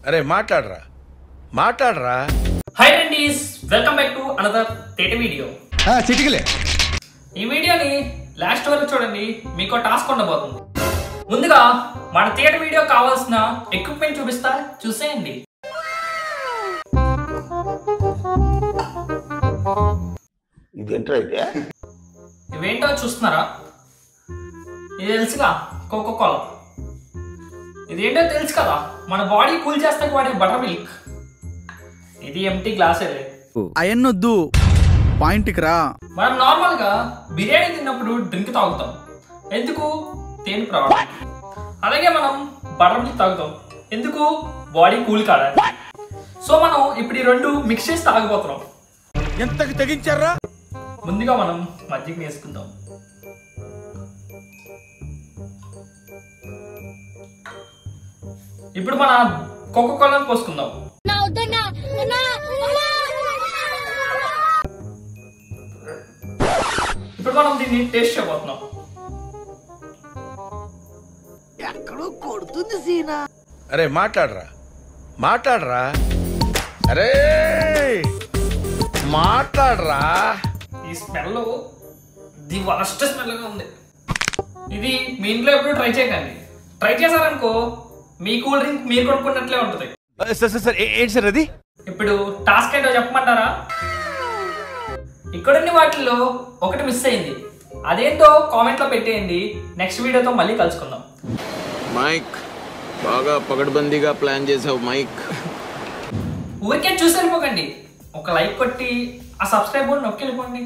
అరే మాట్లాడరా మాట్లాడరా. Hi friends, welcome back to another తేట వీడియో. చిటికలే ఈ వీడియోని లాస్ట్ వరకు చూడండి, మీకు టాస్క్ ఉండబోతుంది. ముందుగా మన తేట వీడియో కావాల్సిన ఎక్విప్మెంట్ చూపిస్తా, చూసేయండి. ఇవేంటో చూస్తున్నారా? ఇది తెలుసుగా, కోకోకోలా. ఇదేంటో తెలుసు కదా, మన బాడీ కూల్ చేస్తే వాడే బటర్ మిల్క్. ఇది ఎంటీ గ్లాసే. అయన్నొద్దు, పాయింట్కి రా. మనం నార్మల్ గా బిర్యానీ తిన్నప్పుడు డ్రింక్ తాగుతాం, ఎందుకు? తేనె ప్రవాహం. అలాగే మనం బటర్ మిల్క్ తాగుతాం, ఎందుకు? బాడీ కూల్ కాదని. సో మనం ఇప్పుడు ఈ రెండు మిక్స్ చేసి తాగిపోతున్నాం. ఎంతకు తెగించారా? ముందుగా మనం మజ్జిగ వేసుకుందాం. ఇప్పుడు మన కోకోకోలాని పోసుకుందాం. ఇప్పుడు మనం దీన్ని టేస్ట్ చేయబోతున్నాం. ఎక్కడో కొడుతుంది సీనా. అరే మాట్లాడరా మాట్లాడరా. అరే మాట్లాడరా. ఈ స్మెల్ ది వర్స్ట్ స్మెల్ గా ఉంది. ఇది మీ ఇంట్లో ఎప్పుడు ట్రై చేయకండి. ట్రై చేశారనుకో మీ కూల్ డ్రింక్ మీరు కొనుక్కున్నట్లే ఉంటుంది. సార్ ఏంటి సార్ అది? ఇప్పుడు టాస్క్ ఏంటో చెప్పమంటారా? ఇక్కడున్న వాటిల్లో ఒకటి మిస్ అయింది, అదేంటో కామెంట్ లో పెట్టేయండి. నెక్స్ట్ వీడియోతో మళ్ళీ కలుసుకుందాం. మైక్ బాగా పగడ్బందీగా ప్లాన్ చేసావు మైక్. ఊరికే చూసి వెళ్ళిపోకండి, ఒక లైక్ కొట్టి ఆ సబ్స్క్రైబ్ నొక్కి వెళ్ళిపోండి.